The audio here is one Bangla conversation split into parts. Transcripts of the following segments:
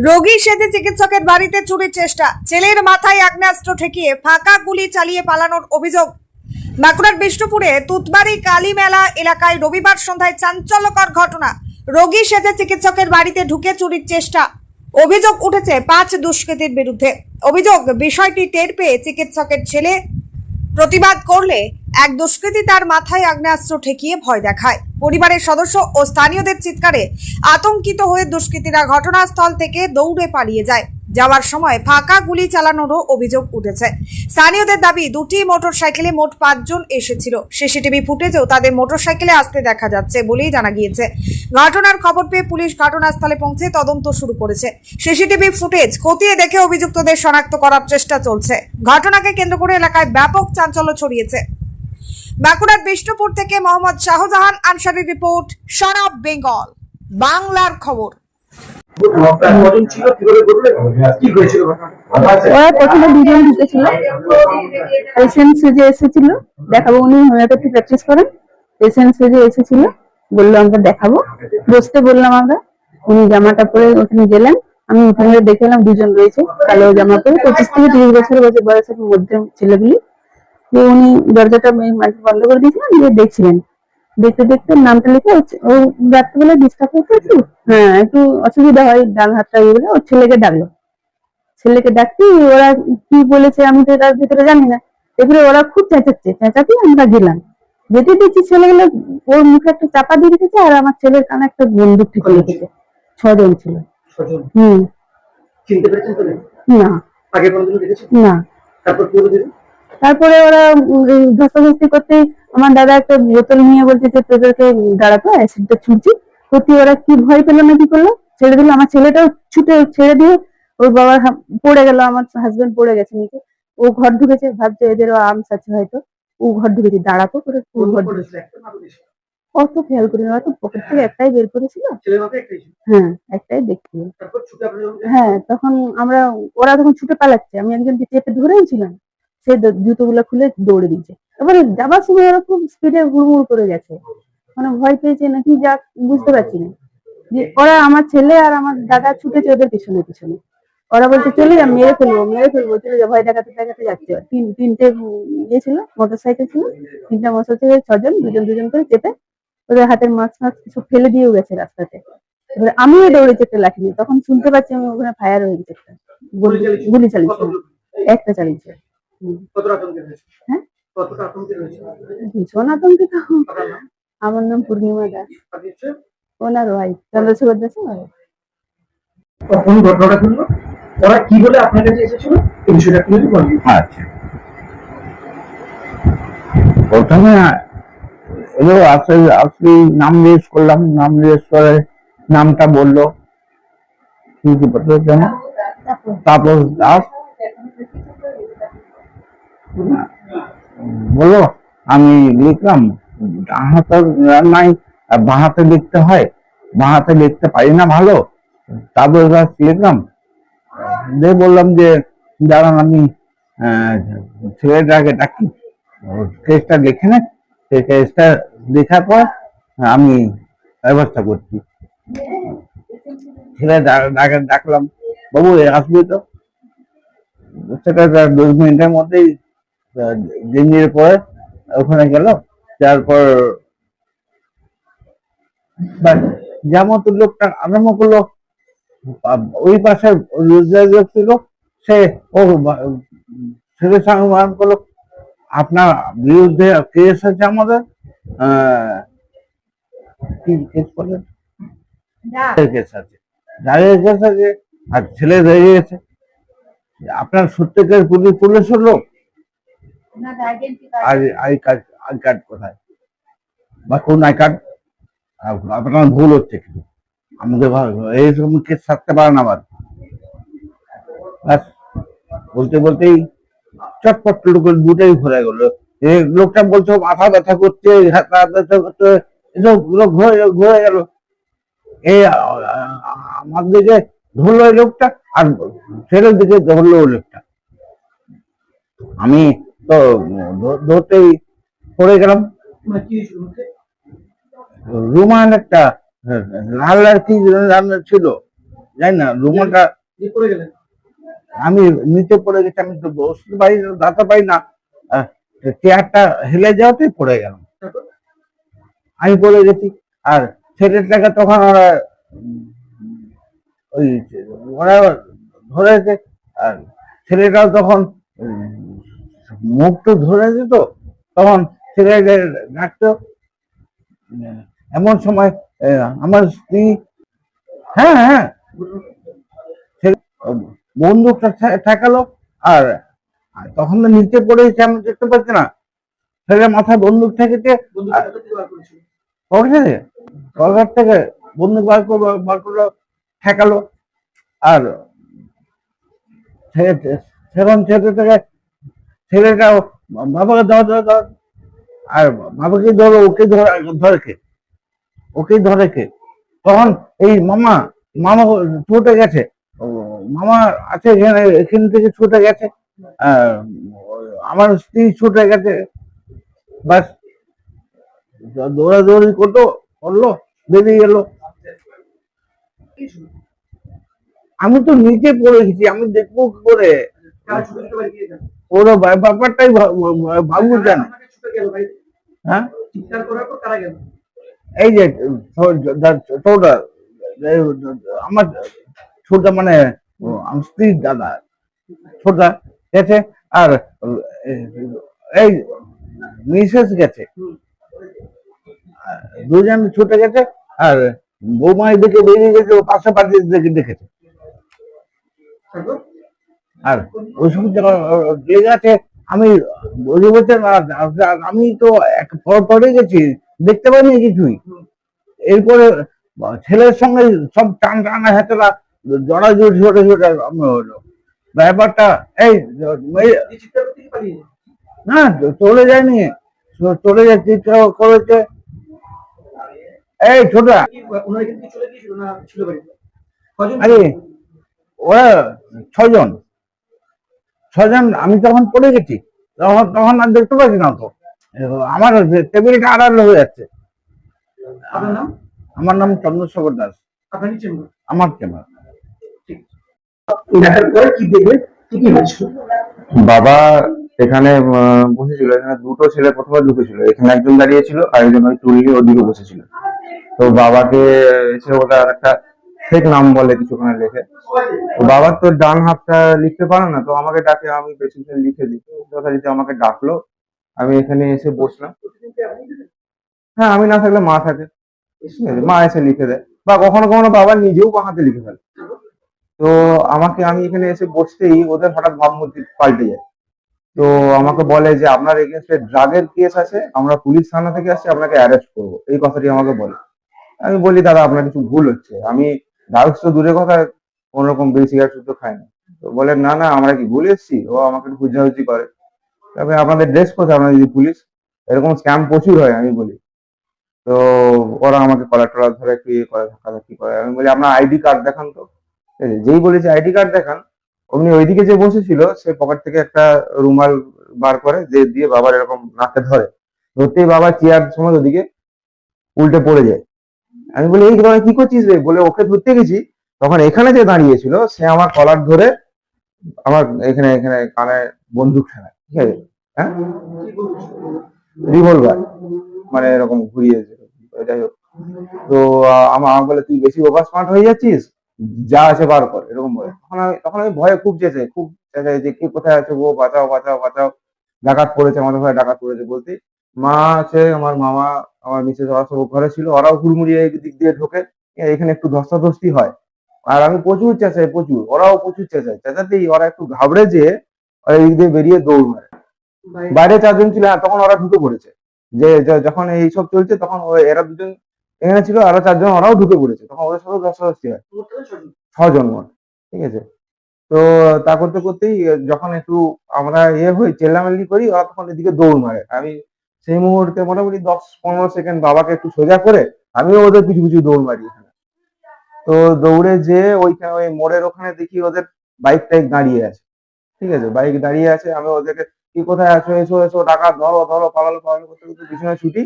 রোগী সেজে চিকিৎসকের বাড়িতে চুরির চেষ্টা, ছেলের মাথায় আগ্নেয়াস্ত্র ঠেকিয়ে ফাঁকা গুলি চালিয়ে পালানোর অভিযোগ। বাঁকুড়ার বিষ্ণুপুরে তুতবাড়ি কালী মেলা এলাকায় রবিবার সন্ধ্যায় চাঞ্চল্যকর ঘটনা। রোগী সেজে চিকিৎসকের বাড়িতে ঢুকে চুরির চেষ্টা। অভিযোগ উঠেছে 5 দুষ্কৃতীর বিরুদ্ধে। অভিযোগ, বিষয়টি টের পেয়ে চিকিৎসকের ছেলে প্রতিবাদ করলে এক দুষ্কৃতী তার মাথায় আগ্নেয়াস্ত্র ঠেকিয়ে ভয় দেখায়। পরিবারের সদস্য ও স্থানীয়দের চিৎকারে আতঙ্কিত হয়ে দুষ্কৃতীরা ঘটনাস্থল থেকে দৌড়ে পালিয়ে যায়। যাওয়ার সময় ফাঁকা গুলি চালানোরও অভিযোগ উঠেছে। স্থানীয়দের দাবি, দুটি মোটরসাইকেলে মোট 5 জন এসেছিল। সিসিটিভি ফুটেজেও তাদের মোটরসাইকেলে আসতে দেখা যাচ্ছে বলেই জানা গিয়েছে। ঘটনার খবর পেয়ে পুলিশ ঘটনাস্থলে পৌঁছে তদন্ত শুরু করেছে। সিসিটিভি ফুটেজ খতিয়ে দেখে অভিযুক্তদের শনাক্ত করার চেষ্টা চলছে। ঘটনাকে কেন্দ্র করে এলাকায় ব্যাপক চাঞ্চল্য ছড়িয়েছে। বাঁকুড়ার বিষ্ণুপুর থেকে মোহাম্মদ শাহজাহান আনসারীর রিপোর্ট, সন অফ বেঙ্গল বাংলার খবর। ওরা প্রথমে 2 জন ঢুকেছিল, পেশেন্ট সেজে এসেছিল দেখাবো। উনি হোমিওপ্যাথি প্র্যাকটিস করেন। পেশেন্ট সেজে এসেছিল, বললো আমরা দেখাবো, বসতে বললাম আমরা। উনি জামাটা পরে ওখানে গেলেন। আমি ওখানে দেখে এলাম 2 জন রয়েছে কালো জামা পরে, 25 থেকে 30 বছর বয়সের মধ্যে ছেলেগুলি। উনি দরজাটা বন্ধ করে দিয়েছিলেন, দিয়ে দেখছিলেন। দেখতে দেখতে নামটা লিখে ও রাত্রিবেলা ডিস্টার্ব হচ্ছে একটু, হ্যাঁ একটু অসুবিধা হয়, ডান হাতটা ইয়ে বলে ওর ছেলেকে ডাকলো। ছেলেকে ডাকতে ওরা কি বলেছে আমি তো তার ভিতরে জানি না। এবারে ওরা খুব চেঁচাতে আমরা গেলাম। যেতে দেখছি ছেলেগুলো ওর মুখে একটা চাপা দিয়ে রেখেছে, আর আমার ছেলের কানে একটা বন্দুক ঠিক রেখেছে। 6 জন ছিল। চিনতে পেরেছেন তো? না, আগে কোনোদিন দেখেছেন না। তারপরে ওরা ধস্তাধস্তি করতে আমার দাদা একটা বোতল নিয়ে বলছে যে তোদেরকে দাঁড়াতো, অ্যাসিডটা ছুটছি। সত্যি ওরা কি ভয় পেলো না কি করলো, ছেড়ে দিল। আমার ছেলেটাও ছুটে ছেড়ে দিয়ে ওর বাবার পড়ে গেল, আমার হাজবেন্ড পড়ে গেছে নিচে। ও ঘর ঢুকেছে, ভাবছে এদেরও আর্মস আছে হয়তো। ও ঘর ঢুকেছে, দাঁড়াতো করে ঘর ঢুকেছে। অত খেয়াল করি না, হয়তো পকেট থেকে একটাই বের করেছিল। হ্যাঁ, একটাই দেখছিল। হ্যাঁ, তখন ওরা তখন ছুটে পালাচ্ছে, আমি একজনকে চেপে ধরেই ছিলাম। সে জুতোগুলো খুলে দৌড়ে দিচ্ছে। এবারে যাবার সময় ওরা খুব স্পিডে হুড়মুড় করে গেছে, মানে ভয় পেয়েছে নাকি যা বুঝতে পারছি না। যে ওরা আমার ছেলে আর আমার দাদা ছুটেছে ওদের পিছনে পিছনে। ওরা বলছে চলে যা, মেরে ফেলবো চলে যা, ভয় দেখাতে দেখাতে যাচ্ছে। তিনটে ইয়ে ছিল, মোটরসাইকেল ছিল। 3টা মোটরসাইকেল, 6 জন, 2 জন করে চেপে ওদের হাতের মাছ সব ফেলে দিয়েও গেছে রাস্তাতে। এবারে আমিও দৌড়েছি একটা লাঠি নিয়ে, তখন শুনতে পাচ্ছি আমি ওখানে ফায়ার হয়ে গেছে, একটা গুলি চালিয়েছে, একটা চালিয়েছে। হ্যাঁ, ভীষণ আতঙ্কিত। আমার নাম পূর্ণিমা দাস, ওনার ওয়াইফ চন্দ্রশেখর দাস। কখন ঘটনাটা ঘটলো, ওরা কি বলে আপনার কাছে এসেছিল, এই বিষয়টা কি বলবেন? আচ্ছা, প্রথমে এলো আসলে নাম জিজ্ঞেস করলাম, নাম জিজ্ঞেস করে নামটা বললো, কি যেন তাপস দাস। বললো, আমি লিখলাম ডান হাতে নাই, বাঁ হাতে লিখতে হয়, বাঁ হাতে লিখতে পারি না ভালো, তাপস দাস লিখলাম। দিয়ে বললাম যে দাঁড়ান আমি ছেলেটাকে ডাকি, কেসটা লিখে না, সেই কেসটা লেখার পর আমি ব্যবস্থা করছি। ছেলে ডাকলাম, বাবু আসবি তো? সেটা 2 মিনিটের মধ্যেই দিনের পরে ওখানে গেল। তারপর যেমন লোকটা আরম্ভ করলো, ওই পাশে লোক ছিল, সে ও ছেলের সঙ্গে আরম্ভ করলো, আপনার বিরুদ্ধে কেস আছে আমাদের, কি কেস করলেন? কেস আছে, ডায়ের কেস আছে, আর ছেলে রয়ে গেছে। আপনার সত্যিকার পুলিশের লোক, আর আই কার্ড কোথায় বা কোন আই কার্ড? আপনার ভুল হচ্ছে, কিন্তু আমাদের এইরকম কেস থাকতে পারে না। আবার বলতে বলতেই চটপট দুটাই ঘুরে গেল। লোকটা বলছে মাথা ব্যথা করছে, ব্যথা করছে, এসব ঘুরে গেল। এই আমার দিকে ধরলো এই লোকটা, আর ছেলের দিকে ধরলো ওই লোকটা। আমি তো ধরতেই পড়ে গেলাম। রুমাল একটা হ্যাঁ, লাল আর কি রান্না ছিল জানি না, রুমালটা দিয়ে পড়ে গেলেন? আমি নিচে পড়ে গেছি, আমি তো বসতে পারি না, দাঁড়াতে পারি না, চেয়ারটা হেলে যাওয়াতে পড়ে গেলাম, তারপর? আমি পড়ে গেছি। আর ছেলেটাকে তখন ওরা ওই ওরা ধরেছে, আর ছেলেটাও তখন মুখ তো ধরেছে, তো তখন ছেলেকে ডাকতো। এমন সময় আমার স্ত্রী, হ্যাঁ হ্যাঁ, ছেলে বন্দুকটা ঠেকালো, আর আর তখন তো নিচে পড়েছে, আমি দেখতে পাচ্ছি না, ছেলে মাথায় বন্দুক ঠেকেছে, বন্দুকটা আর কোথা থেকে বার করেছিল? পকেটে পকেট থেকে বন্দুক বার করলো, ঠেকালো। আর সেখন ছেলে থেকে ছেলেটাও বাবাকে ধর ধর ধর, আর বাবাকে ধরো, ওকে ধরে কে, ওকেই ধরে কে। তখন এই মামা মামা ছুটে গেছে, ও মামা আছে এখানে, এখান থেকে ছুটে গেছে, আর আমার স্ত্রী ছুটে গেছে, বাস দৌড়াদৌড়ি করলো, বেরিয়ে গেল। কি ছিল? আমি তো নিচে পড়ে গেছি, আমি দেখবো কি করে, কারা ছুটে ছুটে বাড়ি গিয়ে গেল? ওরা ব্যাপারটাই ভাবু জানে। আপনাকে ছুটে গেল বাড়িতে? হ্যাঁ, চিৎকার করার পর কারা গেল? এই যে ছোট আমার ছোট মানে আমার স্ত্রীর দাদা ছোটা গেছে, আর এই মিসেস গেছে, হুম। দুজন ছুটে গেছে, আর বৌমা এদিকে বেরিয়ে গেছে, ও পাশে পাঠিয়ে দেখেছে। তারপর? আর ওই সময় লেগে আছে, আমি বুঝে বলছে না, আমি তো পরে গেছি, দেখতে পাইনি কিছুই। হুম। এরপরে ছেলের সঙ্গে সব টানা হাতেরা জড়াজড়ি ছোটে ছোটে হলো ব্যাপারটা। এই এই চিৎকার করতে কি পালিয়ে যায়? না, চলে যায়নি, চলে যাচ্ছে, করেছে। এই ছোটা, কি ওনারা এখান থেকে চলে গিয়েছিল না ছিল বাড়িতে? কজন আরে ছিল? ওরা ছজন, ছজন। আমি যখন পড়ে গেছি, তখন তখন আর দেখতে পাচ্ছি না তো, আমার টেবিলটা আড়াল হয়ে যাচ্ছে। আপনার নাম? আমার নাম চন্দ্রশেখর দাস, আপনার নিচে চেম্বার? আমার চেম্বার। ঠিক। দেখার পরে কি দেখলেন? কি কি হয়েছিল? বাবা এখানে বসেছিল, এখানে দুটো ছেলে প্রথমে ঢুকেছিল, এখানে একজন দাঁড়িয়েছিল আর একজন ওই টুল নিয়ে ওদিকে বসেছিল। তো বাবাকে এসে ওটা আর একটা ফেক নাম বলে কিছুক্ষণে লিখে, তো বাবার তো ডান হাতটা লিখতে পারে না, তো আমাকে ডাকে, আমি পেছনে লিখে দিই, তো যথারীতি আমাকে ডাকলো, আমি এখানে এসে বসলাম। হ্যাঁ, আমি না থাকলে মা থাকে, ঠিক আছে, মা এসে লিখে দেয়, বা কখনো কখনো বাবা নিজেও বা হাতে লিখে ফেলে। তো আমি এখানে এসে বসতেই ওদের হঠাৎ ভাবমূর্তি পাল্টে যায়। তো আমাকে বলে যে আপনার এগেনস্টে ড্রাগের কেস আছে, আমরা পুলিশ থানা থেকে আসছি, আপনাকে অ্যারেস্ট করবো, এই কথাটি আমাকে বলে। আমি বলি দাদা আপনার কিছু ভুল হচ্ছে, আমি ড্রাগস তো দূরের কথা কোন রকম বিড়ি সিগারেট তো খাই না। তো বলে না না, আমরা কি ভুল এসেছি, ও আমাকে একটু খুঁজাখুঁজি করে, তবে আপনাদের ড্রেস কোথায়, আপনার যদি পুলিশ, এরকম স্ক্যাম প্রচুর হয় আমি বলি। তো ওরা আমাকে কলার টলার ধরে একটু ইয়ে করে, ধাক্কাধাক্কি করে, আমি বলি আপনার আইডি কার্ড দেখান তো। ঠিক আছে, যেই বলেছে আইডি কার্ড দেখান, অমনি ওইদিকে যে বসেছিল সে পকেট থেকে একটা রুমাল বার করে দিয়ে বাবার এরকম নাকে ধরে, ধরতেই বাবা চেয়ার সময় ওদিকে উল্টে পড়ে যায়। আমি বলি এই তোরা কি করছিস রে, বলে ওকে ধরতে গেছি, তখন এখানে যে দাঁড়িয়েছিল সে আমার কলার ধরে আমার এখানে এখানে কানে বন্দুক ঠেকায়, ঠিক আছে, হ্যাঁ, রিভলভার, মানে এরকম ঘুরিয়েছে, যাই হোক। তো আমার বলে তুই বেশি ওভার স্মার্ট হয়ে যাচ্ছিস, যা আছে বার কর, এরকম বলে। তখন আমি ভয়ে খুব চেঁচাই যে কে কোথায় আছে, ও বাঁচাও বাঁচাও বাঁচাও, ডাকাত পড়েছে, আমাদের ঘরে ডাকাত পড়েছে বলতে। মা আছে, আমার মামা, আমার মিসেস, ওরা সব ঘরে ছিল, ওরাও হুড়মুড়িয়ে এই দিক দিয়ে ঢোকে, এখানে একটু ধস্তাধস্তি হয়। আর আমি প্রচুর চেঁচাই, প্রচুর, ওরাও প্রচুর চেঁচায়, চেঁচাতেই ওরা একটু ঘাবড়ে যেয়ে ওরা এই দিক দিয়ে বেরিয়ে দৌড় মারে। বাইরে চারজন ছিল, তখন ওরা ঢুকে পড়েছে, যে যখন এইসব চলছে তখন এরা দুজন এখানে ছিল, আরো চারজন ওরাও ঢুকে পড়েছে, তখন ওদের সাথে ধস্তাধস্তি হয়, ছজন মোট, ঠিক আছে। তো তা করতে করতেই যখন একটু আমরা হই চেল্লামেল্লি করি, ওরা তখন এদিকে দৌড় মারে। আমি সেই মুহূর্তে মোটামুটি 10-15 সেকেন্ড বাবাকে একটু সোজা করে আমিও ওদের পিছু পিছু দৌড় মারি এখানে। তো দৌড়ে যে ওইখানে ওই মোড়ের ওখানে দেখি ওদের বাইক টাইক দাঁড়িয়ে আছে, ঠিক আছে, বাইক দাঁড়িয়ে আছে, আমি ওদেরকে কি কোথায় আছো, এসো এসো, ডাকাত ধরো ধরো, পালালো পালালো করতে করতে পিছনে ছুটি।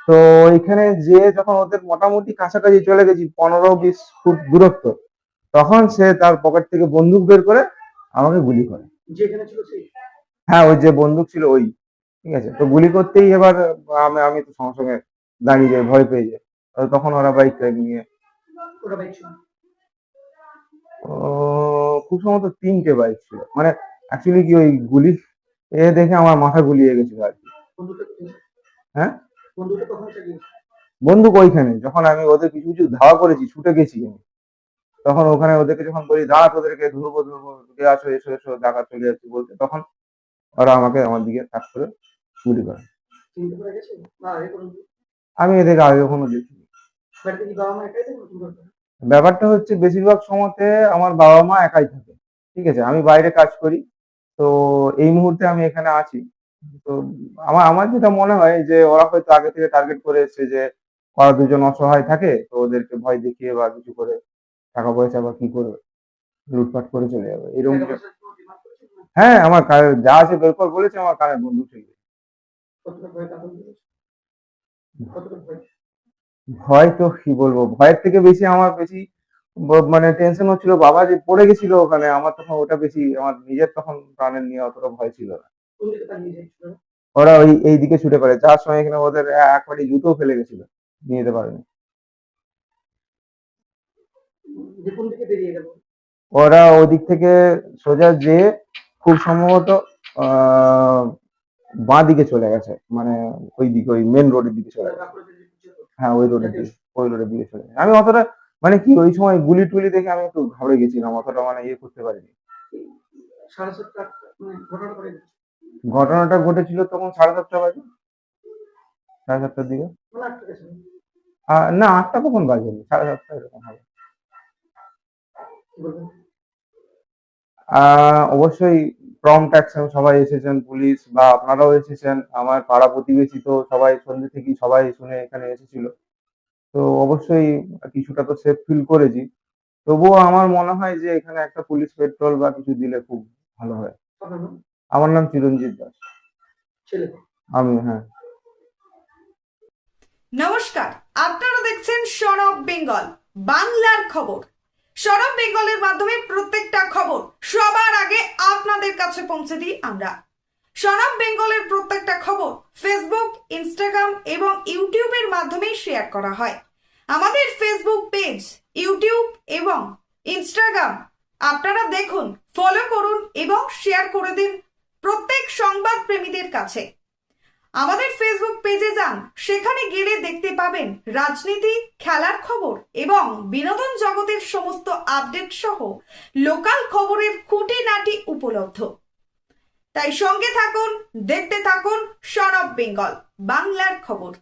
তো এখানে যে যখন ওদের মোটামুটি কাছাকাছি চলে গেছি 15-20 ফুট দূরত্ব, তখন সে তার পকেট থেকে বন্দুক বের করে আমাকে গুলি করে। যেখানে ছিল সেই হ্যাঁ, ওই যে বন্দুক ছিল ওই, ঠিক আছে। তো গুলি করতেই এবার আমি তো সঙ্গে সঙ্গে দাঁড়িয়ে যাই, ভয় পেয়ে যাই। তো তখন ওরা বাইক নিয়ে ওটা বাইক ছিল। খুব সম্ভবত 3টে বাইক ছিল, মানে অ্যাকচুয়ালি কি ওই গুলি দেখে আমার মাথা গুলিয়ে গেছিল আর কি। বন্ধুটা কোথায়? হ্যাঁ, বন্ধুটা কখন চালিয়েছে? বন্দুক ওইখানে যখন আমি ওদের পিছু পিছু ধাওয়া করেছি, ছুটে গেছি আমি, তখন ওখানে ওদেরকে যখন বলি দাঁড়া, তোদেরকে ধরবো ধরবো, কে আসো, এসো এসো, ডাকাত চলে যাচ্ছে বলতে, তখন ওরা আমাকে আমার দিকে কাজ করে গুলি করে। চিনতে পারা গেছে না আগে কোনো? আমি এদেরকে আগে কখনো দেখিনি। বাড়িতে কি বাবা মা একাই থাকে নতুন করে? ব্যাপারটা হচ্ছে বেশিরভাগ সময়তে আমার বাবা মা একাই থাকে, ঠিক আছে। আমি বাইরে কাজ করি, তো এই মুহূর্তে আমি এখানে আছি। তো আমার আমার যেটা মনে হয় যে ওরা হয়তো আগে থেকে টার্গেট করে এসেছে যে ওরা দুজন অসহায় থাকে, তো ওদেরকে ভয় দেখিয়ে বা কিছু করে টাকা পয়সা বা কি করবে, লুটপাট করে চলে যাবে এরকম টাকা কিছু। পয়সার কোনো ডিমান্ড করেছে না? হ্যাঁ, আমার যা আছে বের কর বলেছে, আমার কানের বন্দুক ঠিক আছে। কতটা ভয় কাতর করেছে? কতটা ভয়? ভয় তো কি বলবো, ভয়ের থেকে বেশি আমার বেশি মানে টেনশন হচ্ছিল, বাবা যে পড়ে গেছিল ওখানে, আমার তখন ওটা বেশি, আমার নিজের তখন প্রাণের নিয়ে অতটা ভয় ছিল না। কোন দিকে তাকিয়ে যাচ্ছিল? ওরা এই দিকে ছুটে পড়ে, যার সময় এখানে ওদের এক পাটি জুতো ফেলে গেছিল, নিয়ে যেতে পারেনি। যে কোন দিকে বেরিয়ে গেল? ওরা ওদিক থেকে সোজা যেয়ে খুব সম্ভবত আহ বাঁ দিকে চলে গেছে, মানে ওই দিকে, ওই মেন রোডের দিকে চলে গেছে। বাঁকুড়া থেকে কিছু হতো? হ্যাঁ, ওই রোডের দিকে চলে গেছে। আমি অতটা মানে কি ওই সময় গুলি টুলি দেখে আমি একটু ঘাবড়ে গেছিলাম, অতটা মানে ইয়ে করতে পারিনি। 7:30 8টা মানে ঘটনাটা করে গেছে। ঘটনাটা ঘটেছিল তখন 7:30 বাজে, 7:30টার দিকে। মানে 8টা গেছে। না, 8টা কখন বাজেনি, 7:30 এরকম হবে। কি বলবেন? অবশ্যই প্রম্পট অ্যাকশন, সবাই এসেছেন, পুলিশ বা আপনারাও এসেছেন, আমার পাড়া প্রতিবেশী তো সবাই সন্ধ্যে থেকেই সবাই শুনে এখানে এসেছিল। তো অবশ্যই কিছুটা তো সেফ ফিল করেছি। তবুও আমার মনে হয় যে এখানে একটা পুলিশ পেট্রোল বা কিছু দিলে খুব ভালো হয়। আপনার নাম? আমার নাম চিরঞ্জিত দাস। ছেলে? হ্যাঁ। নমস্কার, আপনারা দেখছেন সন অফ বেঙ্গল বাংলার খবর। সন অফ বেঙ্গলের মাধ্যমে প্রত্যেকটা খবর সবার আগে আপনাদের কাছে পৌঁছে দিই আমরা। সন অফ বেঙ্গলের প্রত্যেকটা খবর ফেসবুক, ইনস্টাগ্রাম এবং ইউটিউবের মাধ্যমে শেয়ার করা হয়। আমাদের ফেসবুক পেজ, ইউটিউব এবং ইনস্টাগ্রাম আপনারা দেখুন, ফলো করুন এবং শেয়ার করে দিন প্রত্যেক সংবাদ প্রেমীদের কাছে। আমাদের ফেসবুক পেজে যান, সেখানে গেলে দেখতে পাবেন রাজনীতি, খেলার খবর এবং বিনোদন জগতের সমস্ত আপডেট সহ লোকাল খবরের খুঁটিনাটি উপলব্ধ। তাই সঙ্গে থাকুন, দেখতে থাকুন সন অফ বেঙ্গল বাংলার খবর।